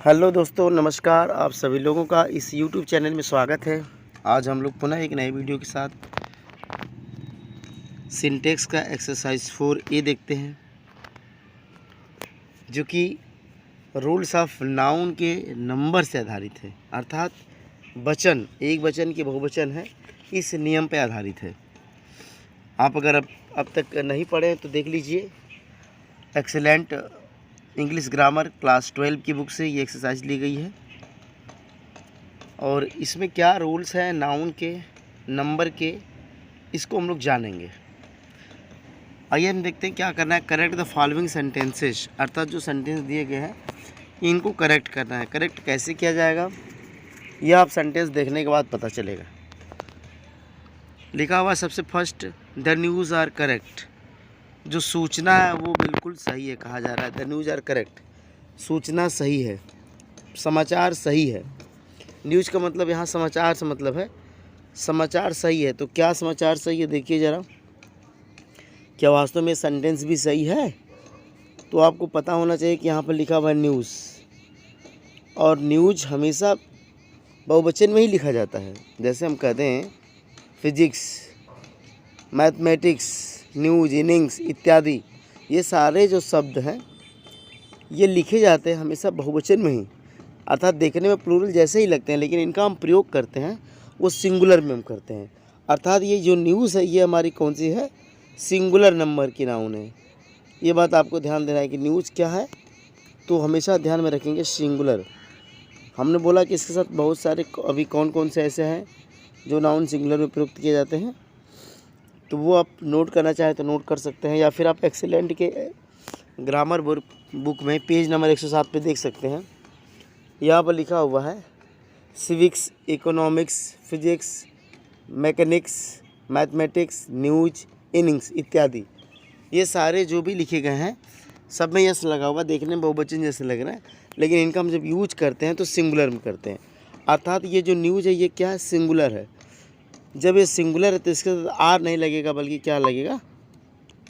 Hello दोस्तों, नमस्कार। आप सभी लोगों का इस YouTube चैनल में स्वागत है। आज हम लोग पुनः एक नए वीडियो के साथ सिंटेक्स का एक्सरसाइज 4A देखते हैं, जो कि रूल्स ऑफ नाउन के नंबर से आधारित है, अर्थात वचन एक वचन के बहुवचन है, इस नियम पर आधारित है। आप अगर अब तक नहीं पढ़े तो देख लीजिए, एक्सेलेंट इंग्लिश ग्रामर क्लास 12 की बुक से ये एक्सरसाइज ली गई है। और इसमें क्या रूल्स हैं नाउन के, नंबर के, इसको हम लोग जानेंगे। आइए हम देखते हैं क्या करना है। करेक्ट द फॉलोइंग सेंटेंसेस, अर्थात जो सेंटेंस दिए गए हैं इनको करेक्ट करना है। करेक्ट कैसे किया जाएगा यह आप सेंटेंस देखने के बाद पता चलेगा। लिखा हुआ सबसे first, the news are correct. जो सूचना है वो बिल्कुल सही है, कहा जा रहा है द न्यूज़ आर करेक्ट। सूचना सही है, समाचार सही है। न्यूज़ का मतलब यहाँ समाचार से मतलब है, समाचार सही है। तो क्या समाचार सही है, देखिए ज़रा, क्या वास्तव में सेंटेंस भी सही है? तो आपको पता होना चाहिए कि यहाँ पर लिखा हुआ है न्यूज़, और न्यूज़ हमेशा बहुवचन में ही लिखा जाता है। जैसे हम कहते हैं फिजिक्स, मैथमेटिक्स, न्यूज़, इनिंग्स इत्यादि, ये सारे जो शब्द हैं ये लिखे जाते हैं हमेशा बहुवचन में ही, अर्थात देखने में प्लूरल जैसे ही लगते हैं, लेकिन इनका हम प्रयोग करते हैं वो सिंगुलर में हम करते हैं। अर्थात ये जो न्यूज़ है ये हमारी कौन सी है, सिंगुलर नंबर की नाउन है। ये बात आपको ध्यान देना है कि न्यूज़ क्या है, तो हमेशा ध्यान में रखेंगे सिंगुलर। हमने बोला कि इसके साथ बहुत सारे अभी कौन कौन से ऐसे हैं जो नाउन सिंगुलर में प्रयुक्त किए जाते हैं, तो वो आप नोट करना चाहें तो नोट कर सकते हैं, या फिर आप एक्सेलेंट के ग्रामर बुक में पेज नंबर 107 पे देख सकते हैं। यहाँ पर लिखा हुआ है civics, economics, physics, mechanics, mathematics, news, innings इत्यादि, ये सारे जो भी लिखे गए हैं सब में यस लगा हुआ, देखने में बहुवचन जैसे लग रहा है, लेकिन इनका हम जब यूज करते हैं तो सिंगुलर में करते हैं। अर्थात ये जो न्यूज़ है ये क्या है, सिंगुलर है। जब ये सिंगुलर है तो इसके साथ आर नहीं लगेगा, बल्कि क्या लगेगा,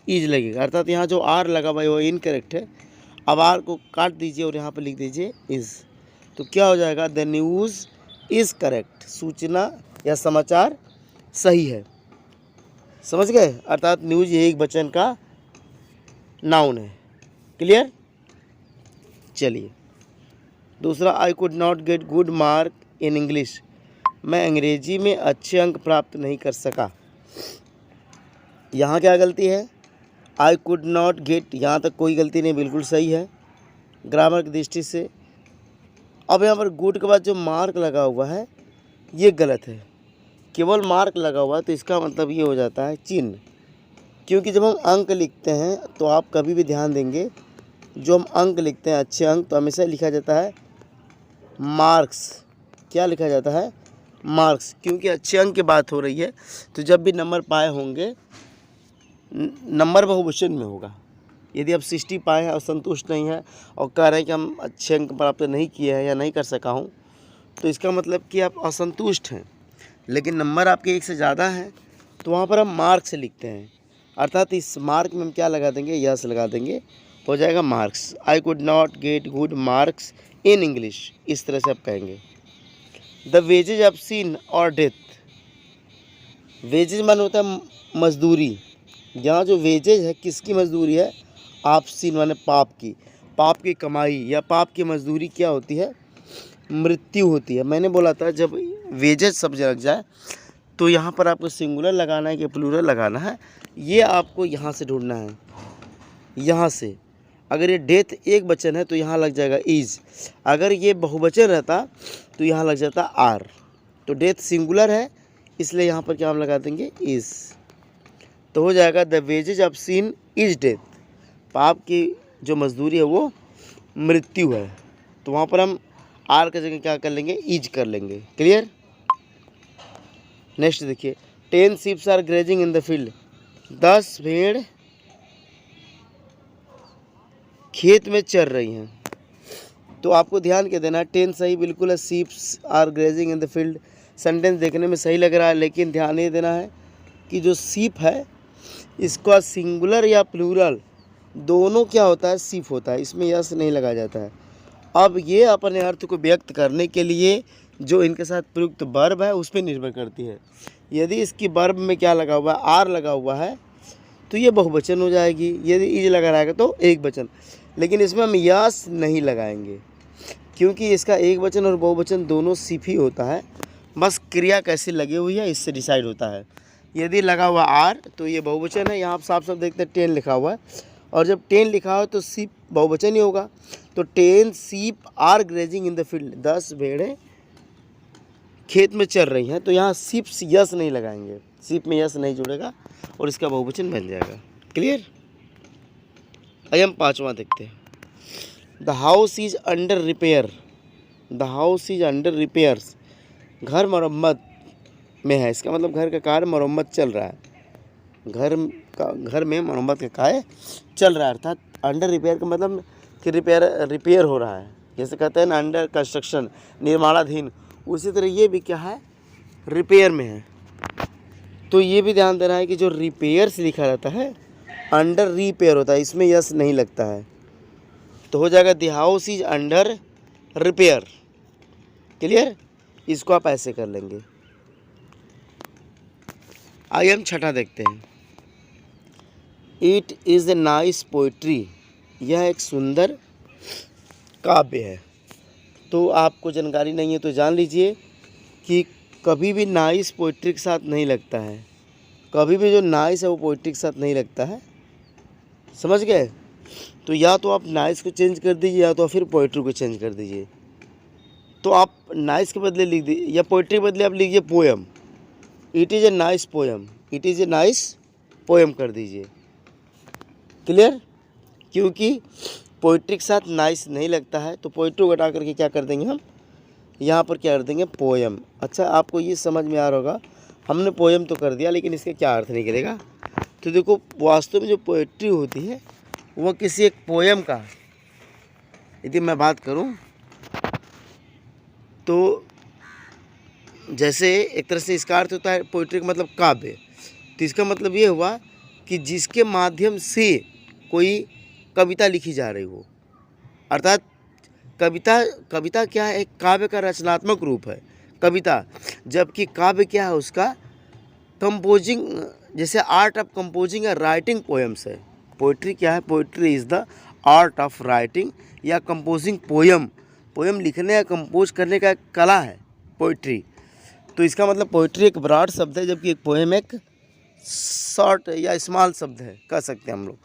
इज लगेगा। अर्थात यहाँ जो आर लगा हुआ है वो इनकरेक्ट है। अब आर को काट दीजिए और यहाँ पर लिख दीजिए इज़, तो क्या हो जाएगा, द न्यूज़ इज़ करेक्ट। सूचना या समाचार सही है। समझ गए? अर्थात न्यूज़ ये एक वचन का नाउन है। क्लियर? चलिए दूसरा, I could not get good mark in English. मैं अंग्रेजी में अच्छे अंक प्राप्त नहीं कर सका। यहाँ क्या गलती है, आई कुड नॉट गेट, यहाँ तक कोई गलती नहीं, बिल्कुल सही है ग्रामर की दृष्टि से। अब यहाँ पर गुड के बाद जो मार्क लगा हुआ है ये गलत है। केवल मार्क लगा हुआ है तो इसका मतलब ये हो जाता है चिन्ह, क्योंकि जब हम अंक लिखते हैं तो आप कभी भी ध्यान देंगे, जो हम अंक लिखते हैं अच्छे अंक, तो हमेशा लिखा जाता है मार्क्स। क्या लिखा जाता है, मार्क्स, क्योंकि अच्छे अंक की बात हो रही है। तो जब भी नंबर पाए होंगे, नंबर बहुवचन में होगा। यदि आप 60 पाए हैं और संतुष्ट नहीं है और कह रहे हैं कि हम अच्छे अंक प्राप्त नहीं किए हैं या नहीं कर सका हूँ, तो इसका मतलब कि आप असंतुष्ट हैं। लेकिन नंबर आपके 1 से ज़्यादा हैं तो वहाँ पर हम मार्क्स से लिखते हैं। अर्थात इस मार्क में हम क्या लगा देंगे, यस लगा देंगे, हो जाएगा marks. I could not get good marks in English, इस तरह से आप कहेंगे। द वेजेज ऑफ सिन और डेथ। वेजेज मान होता है मजदूरी। यहाँ जो वेजेज है किसकी मजदूरी है, आप सिन माने पाप की, पाप की कमाई या पाप की मजदूरी क्या होती है, मृत्यु होती है। मैंने बोला था जब वेजेज शब्द लग जाए तो यहाँ पर आपको सिंगुलर लगाना है कि प्लूरल लगाना है, ये आपको यहाँ से ढूंढना है। यहाँ से अगर ये डेथ एक वचन है तो यहाँ लग जाएगा इज, अगर ये बहुवचन रहता तो यहाँ लग जाता आर। तो डेथ सिंगुलर है इसलिए यहाँ पर क्या हम लगा देंगे, इज। तो हो जाएगा the wages of sin is death. पाप की जो मजदूरी है वो मृत्यु है। तो वहाँ पर हम आर की जगह क्या कर लेंगे, इज कर लेंगे। क्लियर? नेक्स्ट देखिए, 10 ships are grazing in the field. 10 भेड़ खेत में चर रही हैं। तो आपको ध्यान क्या देना है, 10 सही बिल्कुल है, sheeps are grazing in the field. Sentence देखने में सही लग रहा है, लेकिन ध्यान ये देना है कि जो शीप है इसका सिंगुलर या प्लूरल दोनों क्या होता है, शीप होता है। इसमें यस नहीं लगा जाता है। अब ये अपने अर्थ को व्यक्त करने के लिए जो इनके साथ प्रयुक्त वर्ब है उस पर निर्भर करती है। यदि इसकी वर्ब में क्या लगा हुआ है, आर लगा हुआ है, तो ये बहुवचन हो जाएगी। यदि इज लगा रहेगा तो एक वचन। लेकिन इसमें हम यस नहीं लगाएंगे क्योंकि इसका एक वचन और बहुवचन दोनों सिर्फ ही होता है, बस क्रिया कैसे लगी हुई है इससे डिसाइड होता है। यदि लगा हुआ आर तो ये बहुवचन है। यहाँ आप साफ साफ देखते हैं 10 लिखा हुआ है, और जब 10 लिखा हो तो सिप बहुवचन ही होगा। तो 10 sheep are grazing in the field, 10 भेड़ें खेत में चल रही हैं। तो यहाँ सिप यस नहीं लगाएंगे, सिप में यस नहीं जुड़ेगा और इसका बहुवचन बन जाएगा। क्लियर। आइए हम 5वां देखते हैं। The house is under repair, the house is under repairs, घर मरम्मत में है। इसका मतलब घर का कार्य मरम्मत चल रहा है, घर में मरम्मत का कार्य चल रहा है। अर्थात अंडर रिपेयर का मतलब कि रिपेयर हो रहा है। जैसे कहते हैं ना अंडर कंस्ट्रक्शन, निर्माणाधीन, उसी तरह ये भी क्या है, रिपेयर में है। तो ये भी ध्यान देना है कि जो रिपेयर से लिखा रहता है अंडर रिपेयर होता है, इसमें यस नहीं लगता है। तो हो जाएगा the house is under repair. Clear. इसको आप ऐसे कर लेंगे। आइए हम 6ठा देखते हैं। It is a nice poetry, यह एक सुंदर काव्य है। तो आपको जानकारी नहीं है तो जान लीजिए कि कभी भी नाइस पोइट्री के साथ नहीं लगता है, कभी भी जो नाइस है वो पोइट्री के साथ नहीं लगता है। समझ गए। तो या तो आप नाइस को चेंज कर दीजिए या तो फिर पोइट्री को चेंज कर दीजिए। तो आप नाइस के बदले लिख दीजिए या पोइट्री के बदले आप लिखिए poem. It is a nice poem, it is a nice poem कर दीजिए। क्लियर। क्योंकि पोइट्री के साथ नाइस नहीं लगता है तो पोइट्री को हटा करके क्या कर देंगे हम, यहाँ पर क्या कर देंगे, पोएम। अच्छा, आपको ये समझ में आ रहा होगा, हमने पोएम तो कर दिया लेकिन इसके क्या अर्थ निकलेगा। तो देखो, वास्तव में जो पोइट्री होती है वो किसी एक पोएम का, यदि मैं बात करूं तो जैसे एक तरह से इसका अर्थ होता है पोइट्री का मतलब काव्य। तो इसका मतलब ये हुआ कि जिसके माध्यम से कोई कविता लिखी जा रही हो। अर्थात कविता क्या है, एक काव्य का रचनात्मक रूप है कविता, जबकि काव्य क्या है, उसका कंपोजिंग, जैसे आर्ट ऑफ कंपोजिंग या राइटिंग पोएम्स है। पोइट्री क्या है, poetry is the art of writing या कंपोजिंग पोएम। पोएम लिखने या कंपोज करने का कला है पोइट्री। तो इसका मतलब पोइट्री एक ब्रॉड शब्द है, जबकि एक पोएम एक शॉर्ट या स्मॉल शब्द है, कह सकते हैं हम लोग,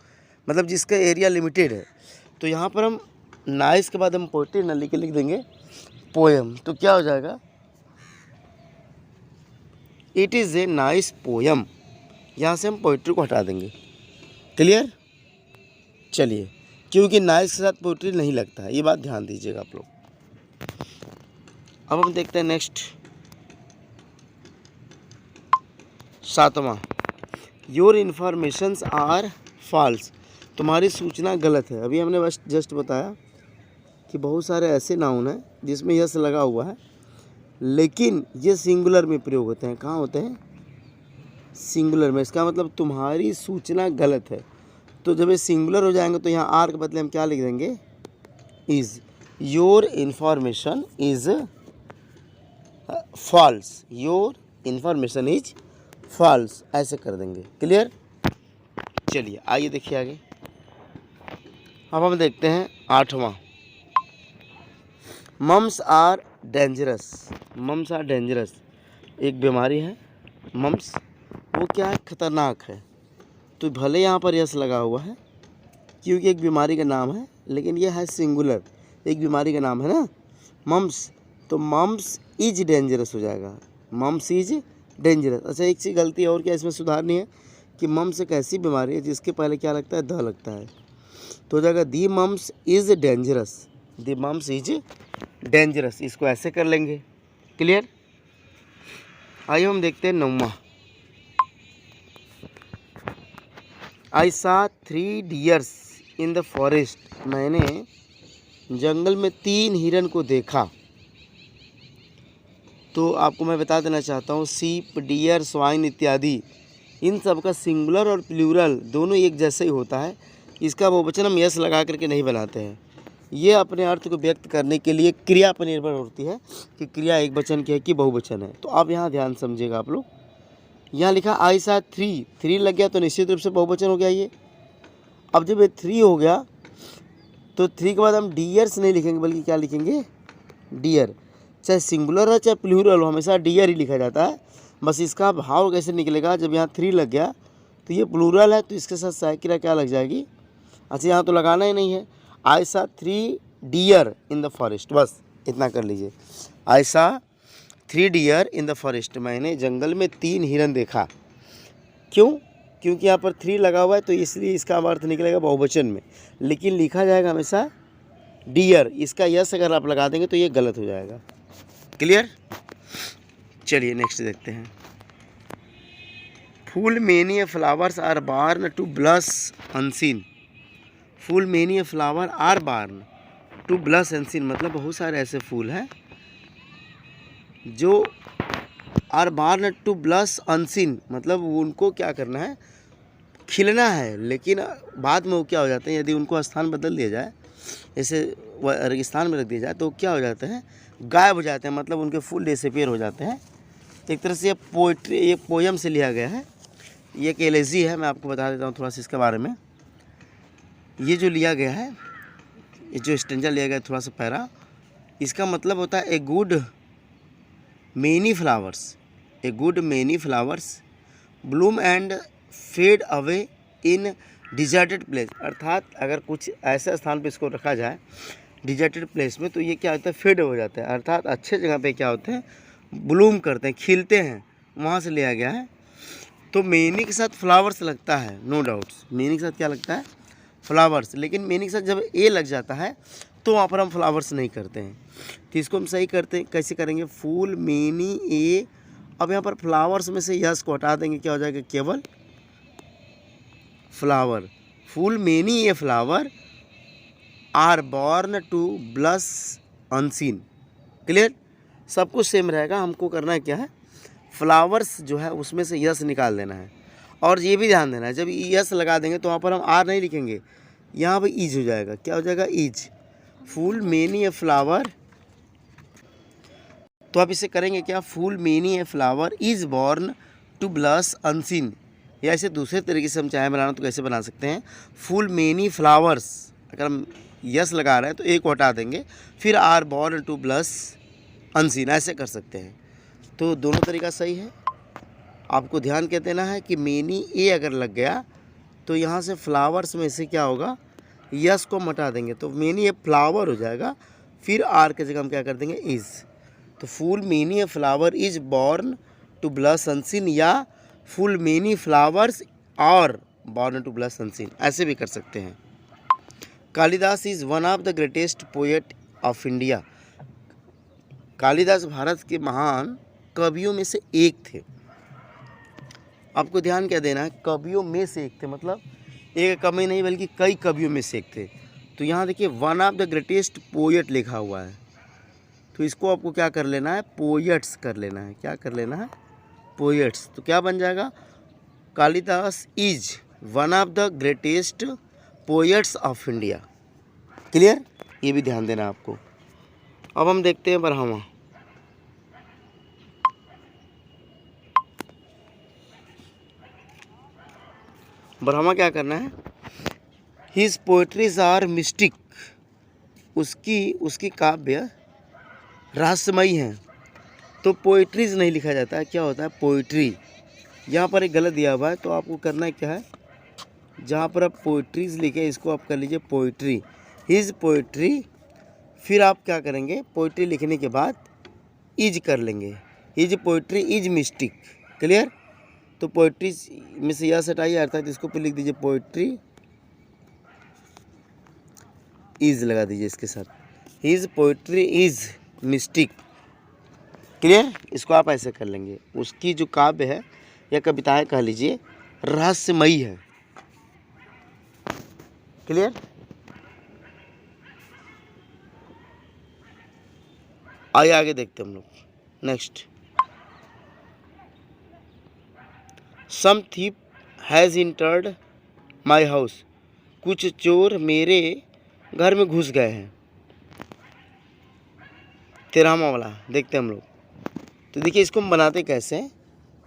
मतलब जिसका एरिया लिमिटेड है। तो यहाँ पर हम नाइस के बाद हम पोइट्री न लिख देंगे पोएम। तो क्या हो जाएगा, it is a nice poem. यहाँ से हम पोइट्री को हटा देंगे। क्लियर। चलिए, क्योंकि नाइस के साथ पोइट्री नहीं लगता है, ये बात ध्यान दीजिएगा आप लोग। अब हम देखते हैं नेक्स्ट 7वां। योर इन्फॉर्मेशंस आर फॉल्स, तुम्हारी सूचना गलत है। अभी हमने बस जस्ट बताया कि बहुत सारे ऐसे नाउन हैं जिसमें यस लगा हुआ है, लेकिन ये सिंगुलर में प्रयोग होते हैं। कहाँ होते हैं, सिंगुलर में। इसका मतलब तुम्हारी सूचना गलत है। तो जब ये सिंगुलर हो जाएंगे तो यहाँ आर के बदले हम क्या लिख देंगे, is. Your information is false, your information is false, ऐसे कर देंगे। क्लियर। चलिए आइए देखिए आगे। अब हम देखते हैं 8वां। Mumps are dangerous, mumps are dangerous, एक बीमारी है मम्स, वो क्या है, खतरनाक है। तो भले यहाँ पर यस लगा हुआ है क्योंकि एक बीमारी का नाम है, लेकिन यह है सिंगुलर, एक बीमारी का नाम है ना मम्स, तो मम्स इज डेंजरस हो जाएगा, मम्स इज डेंजरस। अच्छा, एक चीज़ गलती और क्या इसमें सुधारनी है कि मम्स एक ऐसी बीमारी है जिसके पहले क्या लगता है, द लगता है। तो हो जाएगा the mumps is dangerous, the mumps is dangerous, इसको ऐसे कर लेंगे। क्लियर। आइए हम देखते हैं 9वां। आई सा 3 डियर्स इन द फॉरेस्ट, मैंने जंगल में 3 हिरन को देखा। तो आपको मैं बता देना चाहता हूँ, सीप, डियर, स्वाइन इत्यादि, इन सब का सिंगुलर और प्लूरल दोनों एक जैसे ही होता है। इसका बहुवचन हम यस लगा करके नहीं बनाते हैं, ये अपने अर्थ को व्यक्त करने के लिए क्रिया पर निर्भर होती है कि क्रिया एक वचन की है कि बहुवचन है। तो आप यहाँ ध्यान समझिएगा आप लोग। यहाँ लिखा आई सा 3 लग गया तो निश्चित रूप से बहुवचन हो गया ये। अब जब ये 3 हो गया तो 3 के बाद हम डियर्स नहीं लिखेंगे बल्कि क्या लिखेंगे, डियर। चाहे सिंगुलर हो चाहे प्लूरल हो, हमेशा डियर ही लिखा जाता है। बस इसका भाव कैसे निकलेगा, जब यहाँ 3 लग गया तो ये प्लूरल है तो इसके साथ सहायक क्रिया क्या लग जाएगी। अच्छा यहाँ तो लगाना ही नहीं है। आई सा 3 डियर इन द फॉरेस्ट, बस इतना कर लीजिए। आई सा 3 डियर इन द फॉरेस्ट, मैंने जंगल में 3 हिरन देखा। क्यों? क्योंकि यहाँ पर 3 लगा हुआ है तो इसलिए इसका अर्थ निकलेगा बहुवचन में, लेकिन लिखा जाएगा हमेशा डियर। इसका यस अगर आप लगा देंगे तो ये गलत हो जाएगा। क्लियर? चलिए नेक्स्ट देखते हैं। Full many flowers are born to blush unseen. Full many flower are born to blush unseen मतलब बहुत सारे ऐसे फूल हैं जो are born to blush unseen मतलब उनको क्या करना है, खिलना है, लेकिन बाद में वो क्या हो जाते हैं, यदि उनको स्थान बदल दिया जाए, जैसे रेगिस्तान में रख दिया जाए तो क्या हो जाते हैं, गायब हो जाते हैं, मतलब उनके फूल डिसअपीयर हो जाते हैं। एक तरह से ये पोइट्री, ये पोयम से लिया गया है। ये एक एलेजी है, मैं आपको बता देता हूँ थोड़ा सा इसके बारे में। ये जो लिया गया है, ये जो स्टेंजा लिया गया है, थोड़ा सा पैरा, इसका मतलब होता है a good many flowers, a good many flowers bloom and fade away in deserted place. अर्थात अगर कुछ ऐसे स्थान पे इसको रखा जाए डिजर्टेड प्लेस में तो ये क्या होता है, फेड हो जाता है। अर्थात अच्छे जगह पे क्या होते हैं, ब्लूम करते हैं, खिलते हैं, वहाँ से लिया गया है। तो मेनी के साथ फ्लावर्स लगता है, नो डाउट्स। मेनी के साथ क्या लगता है, फ्लावर्स। लेकिन मेनी के साथ जब ए लग जाता है तो वहाँ पर हम फ्लावर्स नहीं करते हैं। तो इसको हम सही करते हैं, कैसे करेंगे, फूल मेनी ए। अब यहाँ पर फ्लावर्स में से यस को हटा देंगे, क्या हो जाएगा, केवल flower. Full many a flower are born to blush unseen. Clear? सब कुछ सेम रहेगा, हमको करना है क्या है, फ्लावर्स जो है उसमें से यस निकाल देना है। और ये भी ध्यान देना है, जब यस लगा देंगे तो वहाँ पर हम आर नहीं लिखेंगे, यहाँ पर ईज हो जाएगा। क्या हो जाएगा, is. Full many a flower, तो आप इसे करेंगे क्या, full many a flower is born to blush unseen. या ऐसे दूसरे तरीके से हम चाहे बनाना तो कैसे बना सकते हैं, फुल मेनी फ्लावर्स, अगर हम यस लगा रहे हैं तो एक को हटा देंगे, फिर are born to blush unseen, ऐसे कर सकते हैं। तो दोनों तरीका सही है। आपको ध्यान क्या देना है कि मेनी ए अगर लग गया तो यहाँ से फ्लावर्स में से क्या होगा, यस को हटा देंगे तो मेनी ए फ्लावर हो जाएगा, फिर आर के जगह हम क्या कर देंगे, इज़। तो full many a flower is born to blush unseen, या full many flowers are born to blush unseen, ऐसे भी कर सकते हैं। Kalidas is one of the greatest poet of India. Kalidas Bharat के महान कवियों में से एक थे। आपको ध्यान क्या देना है, कवियों में से एक थे, मतलब एक कवि नहीं बल्कि कई कवियों में से एक थे। तो यहाँ देखिए one of the greatest poet लिखा हुआ है, तो इसको आपको क्या कर लेना है, पोएट्स कर लेना है। क्या कर लेना है, पोएट्स। तो क्या बन जाएगा, Kalidas is one of the greatest poets of India. Clear? ये भी ध्यान देना आपको। अब हम देखते हैं ब्रह्मा। ब्रह्मा क्या करना है, हिज पोएट्रीज आर मिस्टिक, उसकी काव्य रहस्यमयी हैं। तो पोइट्रीज नहीं लिखा जाता है, क्या होता है, पोइट्री। यहाँ पर एक गलत दिया हुआ है, तो आपको करना है क्या है, जहाँ पर आप पोइट्रीज लिखे इसको आप कर लीजिए पोइट्री, हिज पोइट्री। फिर आप क्या करेंगे, पोइट्री लिखने के बाद इज कर लेंगे, his poetry is mistake. Clear? तो पोइट्री में से यह हटाइए, अर्थात इसको पे लिख दीजिए पोइट्री इज लगा दीजिए इसके साथ, his poetry is mistake. Clear? इसको आप ऐसे कर लेंगे, उसकी जो काव्य है या कविताएं कह लीजिए रहस्यमयी है। क्लियर? आइए आगे देखते हैं हम लोग। Next, some thief has entered my house. कुछ चोर मेरे घर में घुस गए हैं। 13वां वाला देखते हैं हम लोग। तो देखिए इसको हम बनाते कैसे हैं।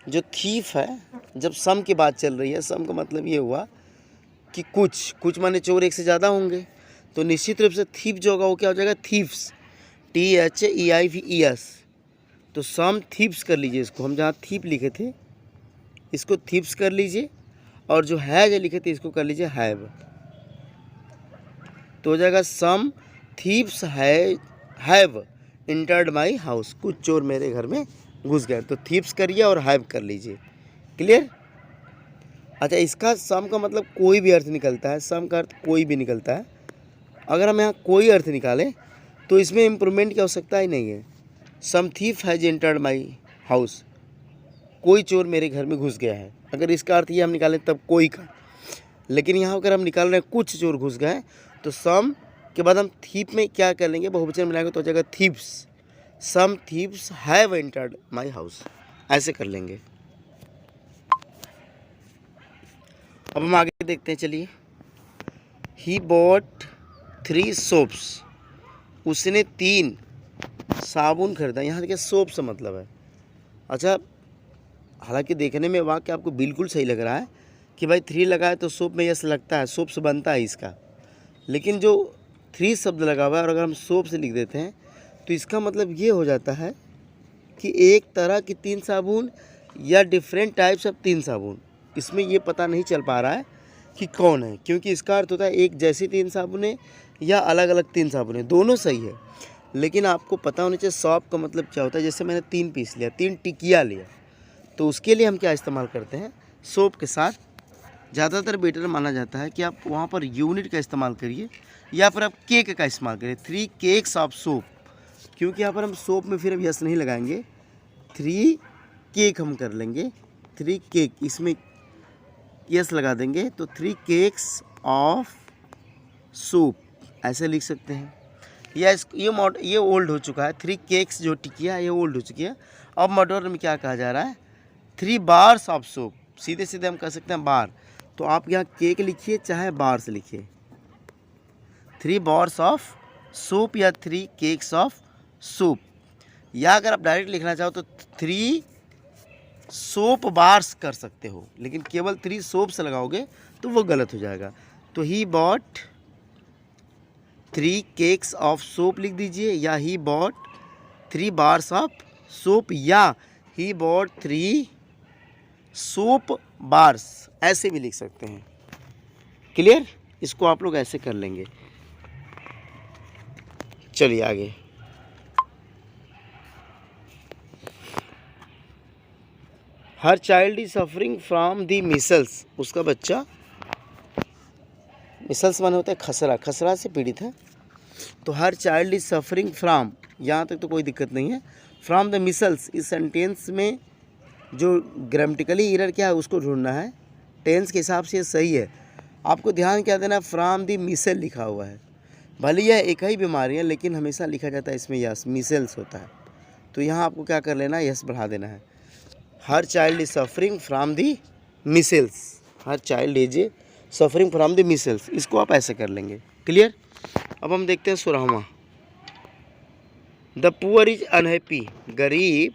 जो थीफ है, जब सम की बात चल रही है, सम का मतलब ये हुआ कि कुछ माने चोर एक से ज़्यादा होंगे, तो निश्चित रूप से थीफ जो होगा वो क्या हो जाएगा, थीफ्स, THEIVES। तो सम थीप्स कर लीजिए इसको, हम जहाँ थीप लिखे थे इसको थीप्स कर लीजिए, और जो हैज लिखे थे इसको कर लीजिए हैव। तो हो जाएगा some thieves have entered my house. कुछ चोर मेरे घर में घुस गए। तो थीप्स करिए और हैव कर लीजिए। क्लियर। अच्छा, इसका सम का मतलब कोई भी अर्थ निकलता है, सम का अर्थ कोई भी निकलता है। अगर हम यहाँ कोई अर्थ निकालें तो इसमें इम्प्रूवमेंट की आवश्यकता ही नहीं है। Some thief has entered my house, कोई चोर मेरे घर में घुस गया है। अगर इसका अर्थ ये हम निकालें तब कोई का, लेकिन यहाँ अगर हम निकाल रहे हैं कुछ चोर घुस गए, तो सम के बाद हम थीप में क्या कर लेंगे, बहुवचन मिलाएंगे तो हो जाएगा thieves. Some thieves have entered my house, ऐसे कर लेंगे। अब हम आगे देखते हैं, चलिए। ही बॉट 3 सोप्स, उसने 3 साबुन खरीदा। यहाँ देखिए सोप से मतलब है। अच्छा, हालांकि देखने में वाक्य आपको बिल्कुल सही लग रहा है कि भाई 3 लगा है तो सोप में यस लगता है, सोप से बनता है इसका। लेकिन जो 3 शब्द लगा हुआ है और अगर हम सोप से लिख देते हैं तो इसका मतलब ये हो जाता है कि एक तरह की 3 साबुन या डिफरेंट टाइप्स ऑफ 3 साबुन। इसमें ये पता नहीं चल पा रहा है कि कौन है, क्योंकि इसका अर्थ होता है एक जैसी 3 साबुनें या अलग अलग 3 साबुनें, दोनों सही है। लेकिन आपको पता होना चाहिए सॉप का मतलब क्या होता है। जैसे मैंने 3 पीस लिया, 3 टिकिया लिया, तो उसके लिए हम क्या इस्तेमाल करते हैं, सोप के साथ। ज़्यादातर बेटर माना जाता है कि आप वहाँ पर यूनिट का इस्तेमाल करिए या फिर आप केक का इस्तेमाल करिए। 3 केक्स ऑफ सोप, क्योंकि यहाँ पर हम सोप में फिर अब यस नहीं लगाएंगे, 3 केक हम कर लेंगे। 3 केक, इसमें यस लगा देंगे तो 3 केक्स ऑफ सोप ऐसे लिख सकते हैं। ये ओल्ड हो चुका है। 3 केक्स जो टिकिया है ये ओल्ड हो चुकी है। अब मॉडर्न में क्या कहा जा रहा है, 3 बार्स ऑफ सोप। सीधे सीधे हम कह सकते हैं बार। तो आप यहाँ केक लिखिए चाहे बार्स लिखिए, 3 बार्स ऑफ सोप या 3 केक्स ऑफ सोप। या अगर आप डायरेक्ट लिखना चाहो तो 3 सोप बार्स कर सकते हो, लेकिन केवल 3 सोप से लगाओगे तो वो गलत हो जाएगा। तो he bought 3 cakes of soap लिख दीजिए, या he bought 3 bars of soap, या ही बॉट 3 सोप बार्स, ऐसे भी लिख सकते हैं। क्लियर। इसको आप लोग ऐसे कर लेंगे। चलिए आगे। Her child is suffering from the micelles, उसका बच्चा, मिसल्स माने होता है खसरा, खसरा से पीड़ित है। तो her child is suffering from, यहाँ तक तो कोई दिक्कत नहीं है। फ्रॉम द मिसल्स, इस सेंटेंस में जो ग्रामेटिकली एरर क्या है उसको ढूंढना है। टेंस के हिसाब से ये सही है। आपको ध्यान क्या देना है, फ्रॉम दी मिसल लिखा हुआ है। भले यह एक ही बीमारी है लेकिन हमेशा लिखा जाता है इसमें यस, मिसल्स होता है। तो यहाँ आपको क्या कर लेना है, यस बढ़ा देना है। Her child is suffering from the micelles, her child is suffering from the micelles, इसको आप ऐसे कर लेंगे। क्लियर। अब हम देखते हैं 16वां। द पुअर इज अनहैप्पी, गरीब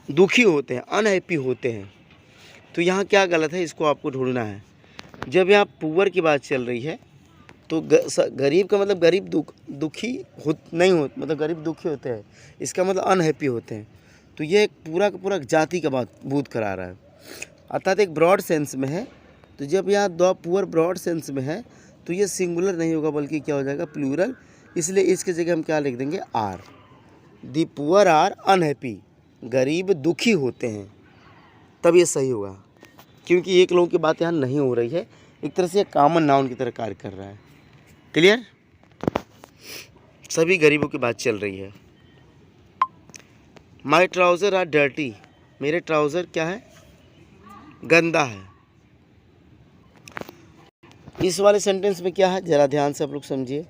दुखी होते हैं, अनहैप्पी होते हैं। तो यहाँ क्या गलत है इसको आपको ढूंढना है। जब यहाँ पुअर की बात चल रही है तो गरीब का मतलब गरीब दुखी नहीं हो, मतलब गरीब दुखी होते हैं, इसका मतलब अनहैप्पी होते हैं। तो ये एक पूरा का पूरा जाति का बात बोध करा रहा है, अर्थात एक ब्रॉड सेंस में है। तो जब यहाँ द पुअर ब्रॉड सेंस में है तो ये सिंगुलर नहीं होगा बल्कि क्या हो जाएगा, प्लूरल। इसलिए इसके जगह हम क्या लिख देंगे, are. The poor are unhappy, गरीब दुखी होते हैं, तब ये सही होगा। क्योंकि एक लोगों की बात यहाँ नहीं हो रही है, एक तरह से कॉमन नाउन की तरह कार्य कर रहा है। क्लियर। सभी गरीबों की बात चल रही है। माई ट्राउज़र आर डर्टी, मेरे ट्राउज़र क्या है, गंदा है। इस वाले सेंटेंस में क्या है, ज़रा ध्यान से आप लोग समझिए।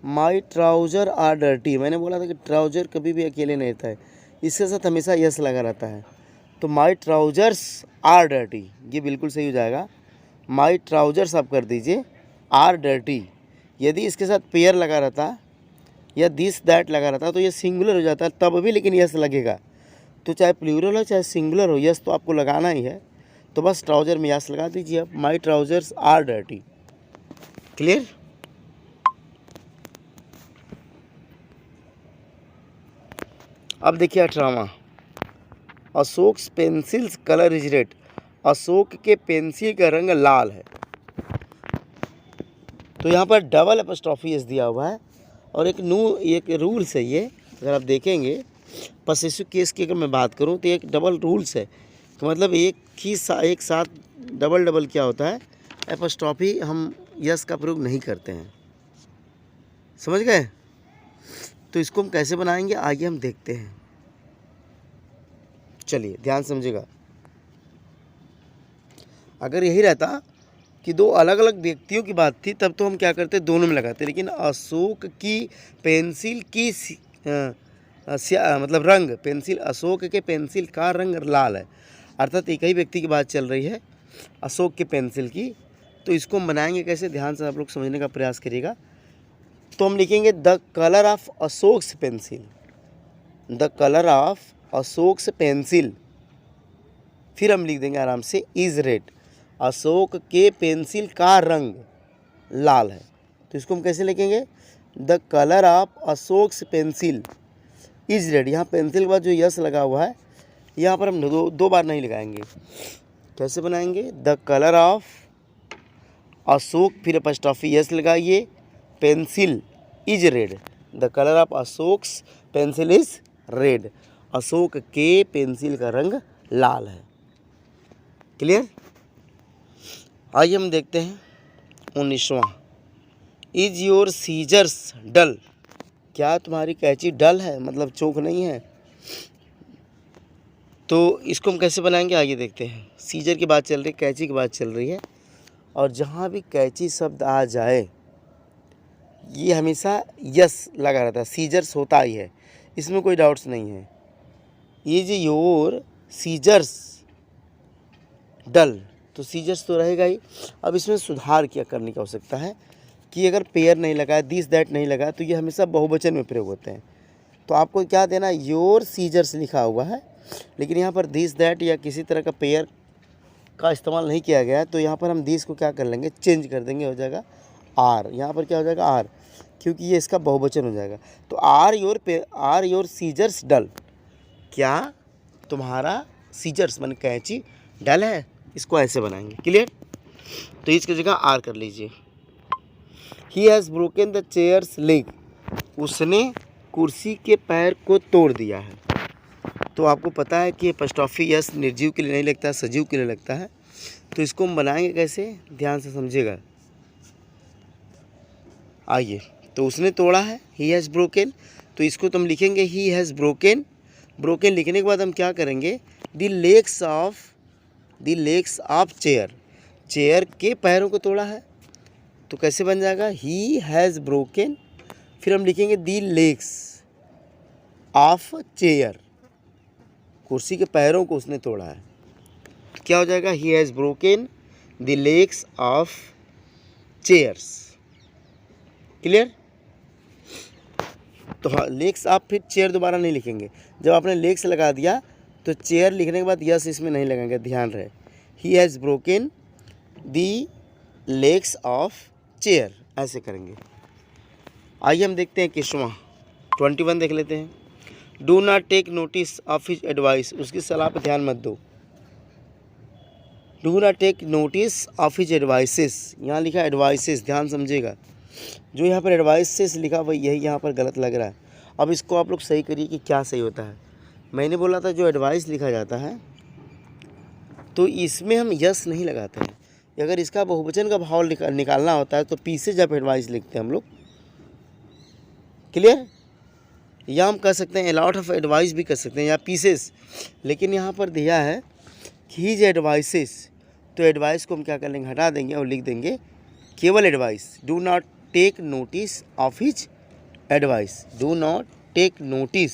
माई ट्राउज़र आर डर्टी, मैंने बोला था कि ट्राउज़र कभी भी अकेले नहीं रहता है, इसके साथ हमेशा यस लगा रहता है। तो माई ट्राउज़र्स आर डर्टी, ये बिल्कुल सही हो जाएगा। माई ट्राउज़र्स आप कर दीजिए, आर डर्टी। यदि इसके साथ पेयर लगा रहता या दिस दैट लगा रहता तो ये सिंगुलर हो जाता है तब भी, लेकिन यस लगेगा। तो चाहे प्लूरल हो चाहे सिंगुलर हो, यस तो आपको लगाना ही है। तो बस ट्राउज़र में यस लगा दीजिए आप। My trousers are dirty. Clear? अब देखिए 18वां, Ashok pencils colour is red. Ashok के पेंसिल का रंग लाल है। तो यहाँ पर डबल एपस्ट्रॉफी एस दिया हुआ है और एक रूल्स है ये। अगर आप देखेंगे पसेसिव केस की अगर मैं बात करूँ तो एक डबल रूल्स है तो मतलब एक साथ डबल क्या होता है, एपस्ट्रॉफी हम यस का प्रयोग नहीं करते हैं। समझ गए? तो इसको हम कैसे बनाएंगे आगे हम देखते हैं। चलिए ध्यान समझिएगा। अगर यही रहता कि दो अलग अलग व्यक्तियों की बात थी तब तो हम क्या करते, दोनों में लगाते। लेकिन अशोक की पेंसिल की मतलब रंग, पेंसिल, अशोक के पेंसिल का रंग लाल है, अर्थात एक ही व्यक्ति की बात चल रही है, अशोक के पेंसिल की। तो इसको हम बनाएंगे कैसे, ध्यान से आप लोग समझने का प्रयास करिएगा। तो हम लिखेंगे the colour of Ashok's pencil, the colour of Ashok's pencil. फिर हम लिख देंगे आराम से इज रेड, अशोक के पेंसिल का रंग लाल है। तो इसको हम कैसे लिखेंगे, the colour of Ashok's pencil is red. यहाँ पेंसिल के बाद जो यस लगा हुआ है यहाँ पर हम दो बार नहीं लगाएंगे। कैसे बनाएंगे, द कलर ऑफ अशोक, फिर अपस्ट्रॉफी यस लगाइए, pencil is red, the colour of Ashok's pencil is red. Ashok के पेंसिल का रंग लाल है। क्लियर? आइए हम देखते हैं 19वां, इज योर सीजर्स डल। क्या तुम्हारी कैंची डल है, मतलब चोक नहीं है। तो इसको हम कैसे बनाएंगे आइए देखते हैं। सीजर की बात चल रही है, कैंची की बात चल रही है, और जहाँ भी कैंची शब्द आ जाए ये हमेशा यस लगा रहता है, सीजर्स होता ही है, इसमें कोई डाउट्स नहीं है। इज योर सीजर्स डल, तो सीजर्स तो रहेगा ही। अब इसमें सुधार क्या करने की आवश्यकता है कि अगर पेयर नहीं लगा, दिस दैट नहीं लगा, तो ये हमेशा बहुवचन में प्रयोग होते हैं। तो आपको क्या देना, योर सीजर्स लिखा हुआ है, लेकिन यहाँ पर दिस दैट या किसी तरह का पेयर का इस्तेमाल नहीं किया गया है। तो यहाँ पर हम दिस को क्या कर लेंगे, चेंज कर देंगे, हो जाएगा आर। यहाँ पर क्या हो जाएगा, आर, क्योंकि ये इसका बहुवचन हो जाएगा। तो आर योर सीजर्स डल, क्या तुम्हारा सीजर्स मन कैंची डल है। इसको ऐसे बनाएंगे। क्लियर? तो इसकी जगह आर कर लीजिए। He has broken the chairs leg, उसने कुर्सी के पैर को तोड़ दिया है। तो आपको पता है कि एपस्ट्रॉफी यस निर्जीव के लिए नहीं लगता है, सजीव के लिए लगता है। तो इसको हम बनाएंगे कैसे, ध्यान से समझिएगा। आइए, तो उसने तोड़ा है, ही हैज़ ब्रोकन, तो इसको तो हम लिखेंगे ही हैज़ ब्रोकन। ब्रोकन लिखने के बाद हम क्या करेंगे, the legs of chair, chair के पैरों को तोड़ा है। तो कैसे बन जाएगा, ही हैज़ ब्रोकन, फिर हम लिखेंगे द लेग्स ऑफ चेयर, कुर्सी के पैरों को उसने तोड़ा है। तो क्या हो जाएगा, he has broken the legs of chairs. Clear? तो हाँ, लेग्स आप फिर चेयर दोबारा नहीं लिखेंगे। जब आपने लेग्स लगा दिया तो चेयर लिखने के बाद यस इसमें नहीं लगेंगे, ध्यान रहे। He has broken the legs of chair, ऐसे करेंगे। आइए हम देखते हैं 21वां, 21 देख लेते हैं। Do not take notice of his advice, उसकी सलाह पर ध्यान मत दो। Do not take notice of his advices, यहाँ लिखा एडवाइसेस, ध्यान समझिएगा। जो यहाँ पर एडवाइसेस लिखा हुआ यही यहाँ पर गलत लग रहा है। अब इसको आप लोग सही करिए कि क्या सही होता है। मैंने बोला था जो एडवाइस लिखा जाता है तो इसमें हम यस नहीं लगाते हैं। अगर इसका बहुवचन का भाव निकालना होता है तो पीसेज ऑफ एडवाइस लिखते हैं हम लोग। क्लियर? या हम कह सकते हैं अलॉट ऑफ एडवाइस भी कर सकते हैं, या पीसेस। लेकिन यहाँ पर दिया है कि हिज एडवाइसेस, तो एडवाइस को हम क्या कर लेंगे, हटा देंगे और लिख देंगे केवल advice. Do not take notice of his advice, do not take notice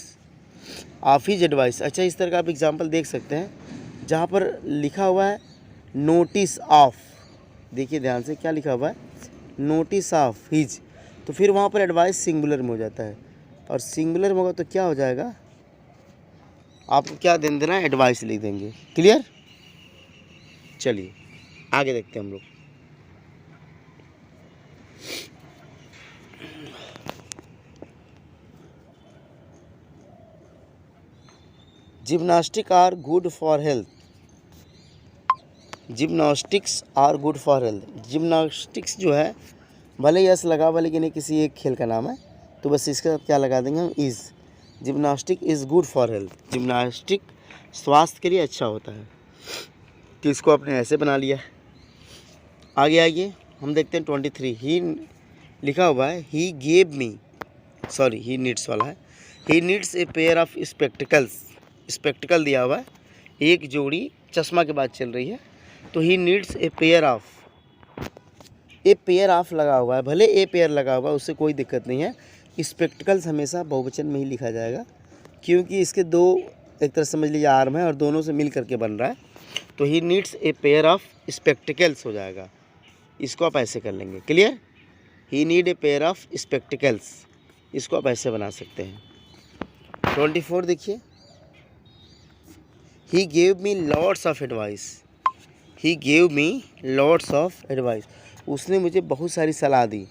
of his advice. अच्छा, इस तरह का आप एग्जाम्पल देख सकते हैं जहाँ पर लिखा हुआ है नोटिस ऑफ, देखिए ध्यान से क्या लिखा हुआ है, नोटिस ऑफ हिज, तो फिर वहाँ पर एडवाइस सिंगुलर में हो जाता है। और सिंगुलर में होगा तो क्या हो जाएगा, आपको क्या दे देना है, एडवाइस लिख देंगे। क्लियर। चलिए आगे देखते हैं हम लोग। Gymnastic are good for health. Gymnastics are good for health. Gymnastics जो है, भले यस लगा हुआ लेकिन ये किसी एक खेल का नाम है, तो बस इसके साथ क्या लगा देंगे हम, is. Gymnastic is good for health. Gymnastic स्वास्थ्य के लिए अच्छा होता है। तो इसको आपने ऐसे बना लिया। आगे आइए हम देखते हैं 23। ही लिखा हुआ है he gave me, sorry he needs वाला है। He needs a pair of spectacles. Spectacled दिया हुआ है, एक जोड़ी चश्मा के बाद चल रही है, तो he needs a pair of. A pair of लगा हुआ है, भले ए पेयर लगा हुआ है उससे कोई दिक्कत नहीं है। स्पेक्टिकल्स हमेशा बहुवचन में ही लिखा जाएगा, क्योंकि इसके दो एक तरह समझ लीजिए आर्म है और दोनों से मिल करके बन रहा है, तो he needs a pair of spectacles हो जाएगा। इसको आप ऐसे कर लेंगे। Clear. He need a pair of spectacles, इसको आप ऐसे बना सकते हैं। 24 देखिए। He gave me lots of advice. He gave me lots of advice, उसने मुझे बहुत सारी सलाह दी।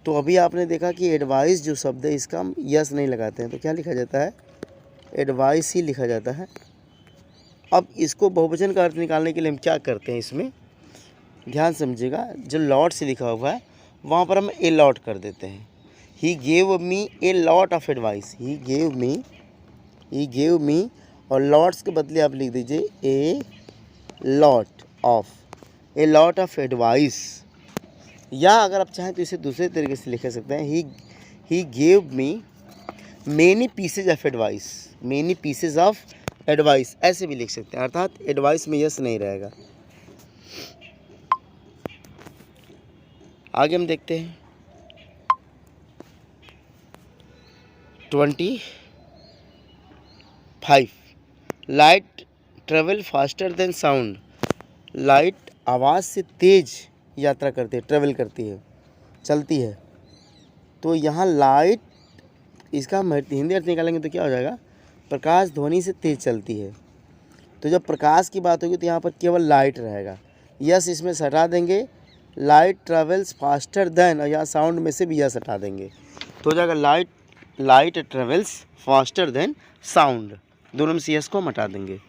तो अभी आपने देखा कि एडवाइस जो शब्द है इसका हम यस नहीं लगाते हैं, तो क्या लिखा जाता है, एडवाइस ही लिखा जाता है। अब इसको बहुवचन का अर्थ निकालने के लिए हम क्या करते हैं, इसमें ध्यान समझिएगा, जो लॉट से लिखा हुआ है वहाँ पर हम ए लॉट कर देते हैं। He gave me A lot of advice. He gave me और लॉट्स के बदले आप लिख दीजिए ए लॉट ऑफ एडवाइस। या अगर आप चाहें तो इसे दूसरे तरीके से लिख सकते हैं, he gave me many pieces of advice. Many pieces of advice ऐसे भी लिख सकते हैं, अर्थात एडवाइस में यस नहीं रहेगा। आगे हम देखते हैं 25। Light travel faster than sound. Light आवाज़ से तेज़ यात्रा करती है, ट्रेवल करती है, चलती है। तो यहाँ लाइट, इसका हम हिंदी अर्थ निकालेंगे तो क्या हो जाएगा, प्रकाश ध्वनि से तेज़ चलती है। तो जब प्रकाश की बात होगी तो यहाँ पर केवल लाइट रहेगा। यस इसमें से हटा देंगे, लाइट ट्रेवल्स फास्टर देन, और यहाँ साउंड में से भी यस हटा देंगे तो हो जाएगा light travels faster than sound. दोनों में से यस को हम हटा देंगे।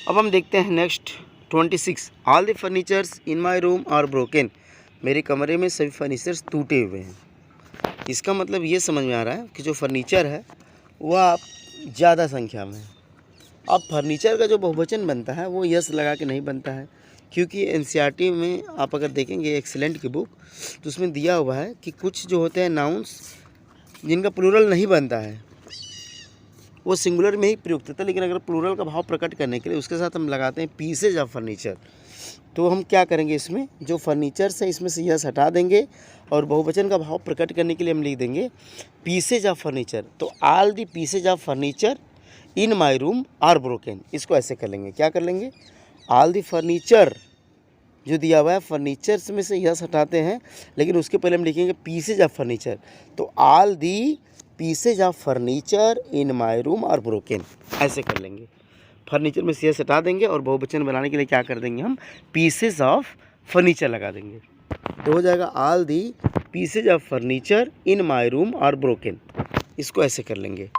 अब हम देखते हैं next 26। All the furnitures in my room are broken. मेरे कमरे में सभी फर्नीचर्स टूटे हुए हैं। इसका मतलब ये समझ में आ रहा है कि जो फर्नीचर है वह आप ज़्यादा संख्या में है। अब फर्नीचर का जो बहुवचन बनता है वो यस लगा के नहीं बनता है, क्योंकि एनसीईआरटी में आप अगर देखेंगे एक्सीलेंट की बुक, तो उसमें दिया हुआ है कि कुछ जो होते हैं नाउन्स जिनका प्लूरल नहीं बनता है वो सिंगुलर में ही प्रयुक्त होता है, लेकिन अगर प्लूरल का भाव प्रकट करने के लिए उसके साथ हम लगाते हैं पीसेज ऑफ फर्नीचर, तो हम क्या करेंगे, इसमें जो फर्नीचर्स है इसमें से यस हटा देंगे और बहुवचन का भाव प्रकट करने के लिए हम लिख देंगे पीसेज ऑफ फर्नीचर। तो all the pieces of furniture in my room are broken. इसको ऐसे कर लेंगे, क्या कर लेंगे, ऑल दी फर्नीचर जो दिया हुआ है फर्नीचर्स में से यस हटाते हैं, लेकिन उसके पहले हम लिखेंगे पीसेज ऑफ फर्नीचर। तो all the pieces of furniture in my room are broken, ऐसे कर लेंगे। फर्नीचर में से यस हटा देंगे और बहुवचन बनाने के लिए क्या कर देंगे, हम पीसेज ऑफ फर्नीचर लगा देंगे। तो हो जाएगा all the pieces of furniture in my room are broken. इसको ऐसे कर लेंगे।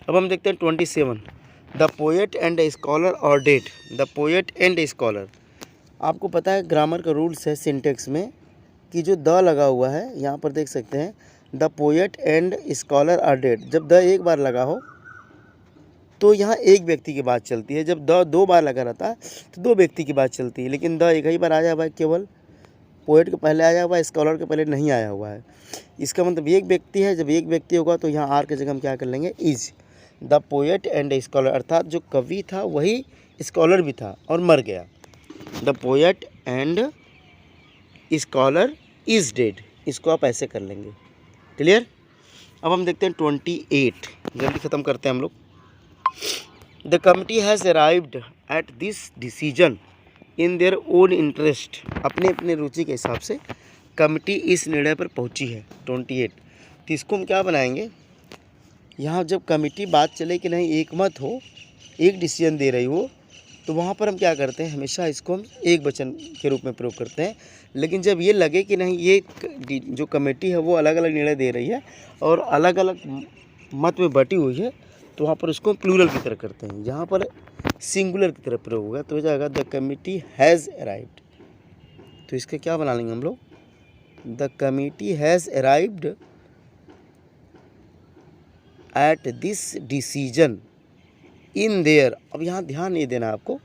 अब हम देखते हैं 27। The poet and a scholar और date. The poet and a scholar, आपको पता है ग्रामर का रूल्स है सिंटेक्स में कि जो द लगा हुआ है, यहाँ पर देख सकते हैं the poet and scholar are dead. जब द एक बार लगा हो तो यहाँ एक व्यक्ति की बात चलती है, जब द दो बार लगा रहता है तो दो व्यक्ति की बात चलती है, लेकिन द एक ही बार आया हुआ है, केवल पोएट के पहले आया हुआ है, स्कॉलर के पहले नहीं आया हुआ है। इसका मतलब एक व्यक्ति है, जब एक व्यक्ति होगा तो यहाँ आर की जगह हम क्या कर लेंगे, is. The poet and a scholar, अर्थात जो कवि था वही स्कॉलर भी था और मर गया। The poet and scholar is dead, इसको आप ऐसे कर लेंगे। क्लियर। अब हम देखते हैं 28, जल्दी ख़त्म करते हैं हम लोग। The committee has arrived at this decision in their own interest. अपने अपने रुचि के हिसाब से कमिटी इस निर्णय पर पहुंची है 28। तो इसको हम क्या बनाएंगे, यहाँ जब कमिटी बात चले कि नहीं एक मत हो, एक डिसीजन दे रही हो, तो वहाँ पर हम क्या करते हैं, हमेशा इसको हम एक वचन के रूप में प्रयोग करते हैं। लेकिन जब ये लगे कि नहीं ये जो कमेटी है वो अलग अलग निर्णय दे रही है और अलग अलग मत में बटी हुई है, तो वहाँ पर उसको प्लूरल की तरह करते हैं। जहाँ पर सिंगुलर की तरह प्रयोग होगा तो हो जाएगा द कमिटी हैज़ अराइव्ड। तो इसका क्या बना लेंगे हम लोग, the committee has arrived at this decision in their. अब यहाँ ध्यान नहीं देना आपको,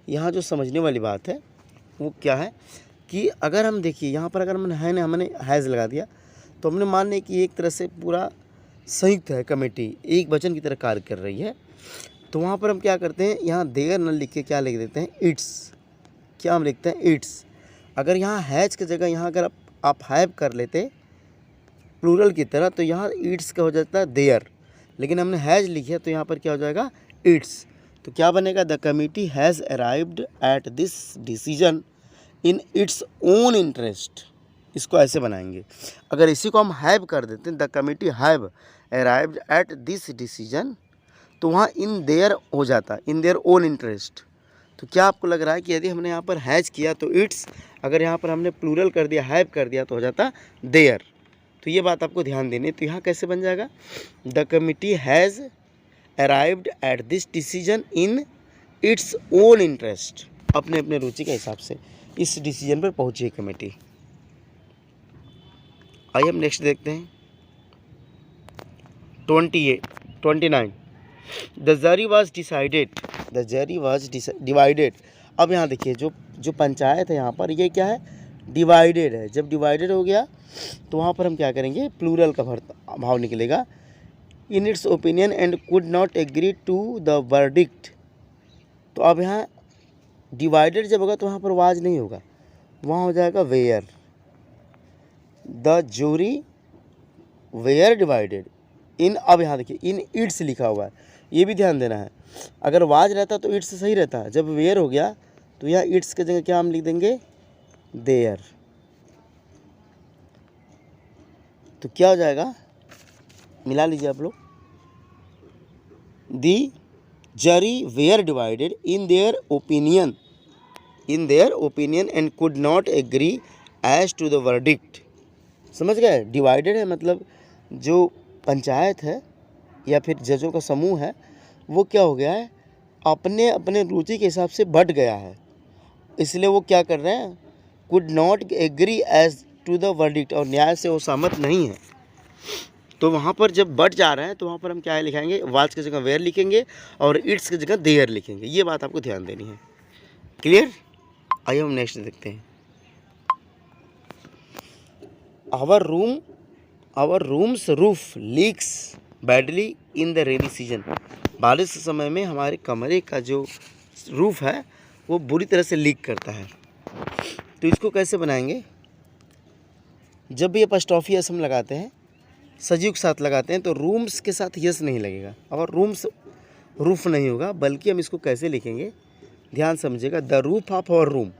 यहाँ जो समझने वाली बात है वो क्या है कि अगर हम देखिए यहाँ पर अगर हमने हैज़ लगा दिया तो हमने मान लिया कि एक तरह से पूरा संयुक्त है, कमेटी एक वचन की तरह कार्य कर रही है। तो वहाँ पर हम क्या करते हैं, यहाँ देयर न लिख के क्या लिख देते हैं, इट्स। क्या हम लिखते हैं, इट्स। अगर यहाँ हैज़ की जगह यहाँ अगर आप हैव कर लेते प्लूरल की तरह तो यहाँ इट्स का हो जाता है देयर, लेकिन हमने हैज़ लिखा तो यहाँ पर क्या हो जाएगा, इट्स। तो क्या बनेगा, the committee has arrived at this decision in its own interest. इसको ऐसे बनाएंगे। अगर इसी को हम हैव कर देते हैं, the committee have arrived at this decision, तो वहाँ इन देयर हो जाता, इन देयर ओन इंटरेस्ट। तो क्या आपको लग रहा है कि यदि हमने यहाँ पर हैज़ किया तो इट्स, अगर यहाँ पर हमने प्लूरल कर दिया हैव कर दिया तो हो जाता देयर। तो ये बात आपको ध्यान देनी है। तो यहाँ कैसे बन जाएगा, the committee has arrived at this decision in its own interest. अपने अपने रुचि के हिसाब से इस डिसीजन पर पहुंची है कमेटी। आइए हम नेक्स्ट देखते हैं 29। The zari was decided, the zari was divided. अब यहाँ देखिए जो पंचायत है यहाँ पर ये क्या है, डिवाइडेड है। जब डिवाइडेड हो गया तो वहाँ पर हम क्या करेंगे, प्लूरल का भाव निकलेगा, in its opinion and could not agree to the verdict. तो अब यहाँ डिवाइडेड जब होगा तो वहाँ पर वाज नहीं होगा, वहाँ हो जाएगा were. The jury were divided in. अब यहाँ देखिए इन इट्स लिखा हुआ है, ये भी ध्यान देना है। अगर वाज रहता तो इट्स सही रहता, जब वेयर हो गया तो यहाँ इट्स की जगह क्या हम लिख देंगे, देयर। तो क्या हो जाएगा, मिला लीजिए आप लोग, दी jury were divided in their opinion and could not agree as to the verdict। समझ गए, डिवाइडेड है मतलब जो पंचायत है या फिर जजों का समूह है वो क्या हो गया है, अपने अपने रुचि के हिसाब से बट गया है, इसलिए वो क्या कर रहे हैं, could not agree as to the verdict, और न्याय से वो सहमत नहीं है। तो वहाँ पर जब बट जा रहे हैं तो वहाँ पर हम क्या लिखेंगे, वाज की जगह वेयर लिखेंगे और इट्स की जगह देयर लिखेंगे। ये बात आपको ध्यान देनी है। क्लियर। आइए हम नेक्स्ट देखते हैं। Our rooms roof leaks badly in the rainy season. बारिश के समय में हमारे कमरे का जो रूफ है वो बुरी तरह से लीक करता है। तो इसको कैसे बनाएंगे, जब भी अपॉस्ट्रोफी एस हम लगाते हैं, सजीव के साथ लगाते हैं, तो रूम्स के साथ यस नहीं लगेगा और रूम्स रूफ नहीं होगा, बल्कि हम इसको कैसे लिखेंगे, ध्यान समझिएगा, the roof of our room,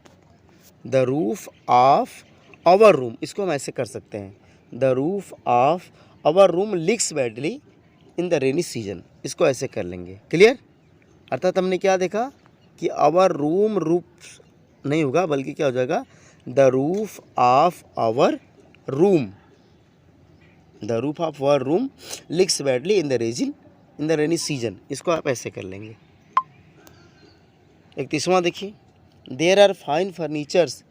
the roof of our room. इसको हम ऐसे कर सकते हैं, the roof of our room leaks badly in the rainy season. इसको ऐसे कर लेंगे। क्लियर। अर्थात हमने क्या देखा कि आवर रूम रूफ नहीं होगा, बल्कि क्या हो जाएगा, the roof of our room, the roof of our room leaks badly in the rainy season. इसको आप ऐसे कर लेंगे। 31वां देखिए, there are fine furnitures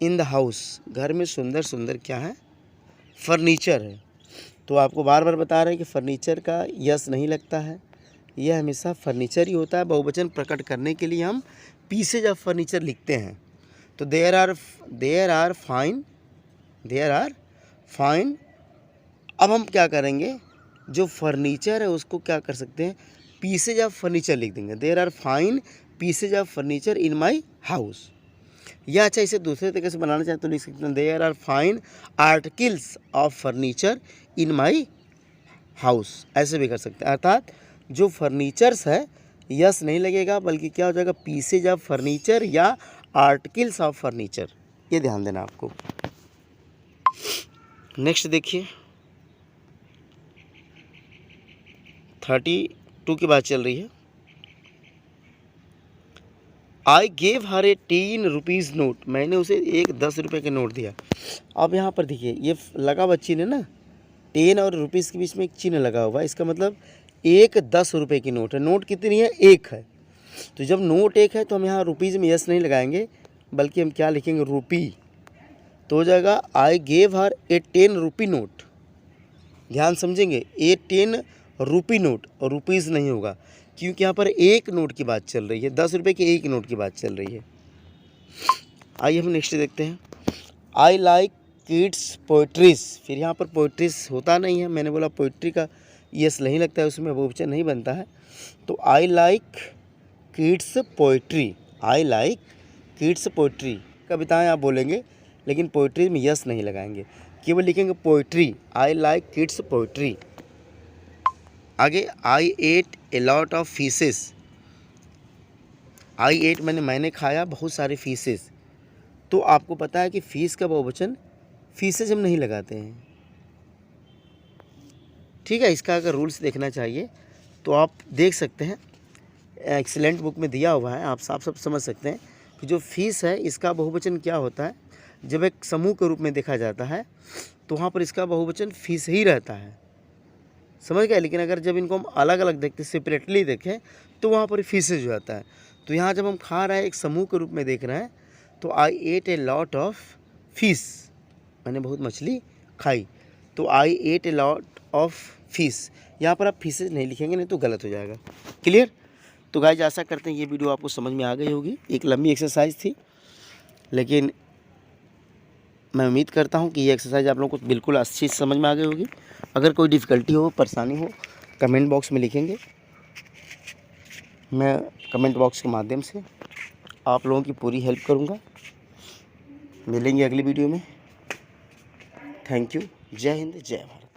in the house. घर में सुंदर सुंदर क्या है, फर्नीचर है। तो आपको बार बार बता रहे हैं कि फर्नीचर का यस नहीं लगता है, यह हमेशा फर्नीचर ही होता है। बहुवचन प्रकट करने के लिए हम पीसेज ऑफ फर्नीचर लिखते हैं। तो देयर आर फाइन। अब हम क्या करेंगे, जो फर्नीचर है उसको क्या कर सकते हैं, पीसेज ऑफ फर्नीचर लिख देंगे। There are fine pieces of furniture in my house. या अच्छा इसे दूसरे तरीके से बनाना चाहें तो लिख सकते हैं, there are fine articles of furniture in my house. ऐसे भी कर सकते हैं। अर्थात जो फर्नीचर्स है यस नहीं लगेगा, बल्कि क्या हो जाएगा, पीसेज ऑफ फर्नीचर या आर्टिकल्स ऑफ फर्नीचर। ये ध्यान देना आपको। नेक्स्ट देखिए 32 की बात चल रही है। I gave her A 10 rupees note, मैंने उसे एक 10 रुपये का नोट दिया। अब यहाँ पर देखिए ये लगा हुआ चिन्ह ना, 10 और रुपीज़ के बीच में एक चिन्ह लगा हुआ है, इसका मतलब एक 10 रुपये की नोट है। नोट कितनी है? एक है। तो जब नोट एक है तो हम यहाँ रुपीज़ में यस नहीं लगाएंगे, बल्कि हम क्या लिखेंगे? रुपी। तो हो जाएगा I gave her A 10 rupee note. ध्यान समझेंगे, ए 10 रुपी नोट और रुपीज़ नहीं होगा, क्योंकि यहाँ पर एक नोट की बात चल रही है, 10 रुपये के एक नोट की बात चल रही है। आइए हम नेक्स्ट देखते हैं। आई लाइक किड्स पोइट्रीज, फिर यहाँ पर पोइट्रीज होता नहीं है, मैंने बोला पोइट्री का यस नहीं लगता है, उसमें बहुवचन नहीं बनता है। तो आई like kids poetry, I like kids poetry, कविताएँ आप बोलेंगे, लेकिन पोइट्री में यस नहीं लगाएंगे, केवल लिखेंगे poetry, I like kids poetry. आगे I ate a lot of fishes, I ate मैंने खाया बहुत सारे फीसेस। तो आपको पता है कि फ़ीस का बहुवचन फीसेज हम नहीं लगाते हैं, ठीक है। इसका अगर रूल्स देखना चाहिए तो आप देख सकते हैं, एक्सीलेंट बुक में दिया हुआ है, आप साफ साफ समझ सकते हैं कि जो फ़ीस है इसका बहुवचन क्या होता है। जब एक समूह के रूप में देखा जाता है तो वहाँ पर इसका बहुवचन फीस ही रहता है, समझ गए। लेकिन अगर जब इनको हम अलग अलग देखते, सेपरेटली देखें, तो वहाँ पर फीसेज हो जाता है। तो यहाँ जब हम खा रहे हैं, एक समूह के रूप में देख रहे हैं, तो I ate a lot of fish, मैंने बहुत मछली खाई, तो I ate a lot of fish. यहाँ पर आप फिशेज नहीं लिखेंगे, नहीं तो गलत हो जाएगा। क्लियर? तो गाइस आशा करते हैं ये वीडियो आपको समझ में आ गई होगी। एक लंबी एक्सरसाइज थी, लेकिन मैं उम्मीद करता हूँ कि ये एक्सरसाइज आप लोगों को बिल्कुल अच्छी समझ में आ गई होगी। अगर कोई डिफ़िकल्टी हो, परेशानी हो, कमेंट बॉक्स में लिखेंगे, मैं कमेंट बॉक्स के माध्यम से आप लोगों की पूरी हेल्प करूँगा। मिलेंगे अगली वीडियो में। Thank you. जय हिंद, जय भारत।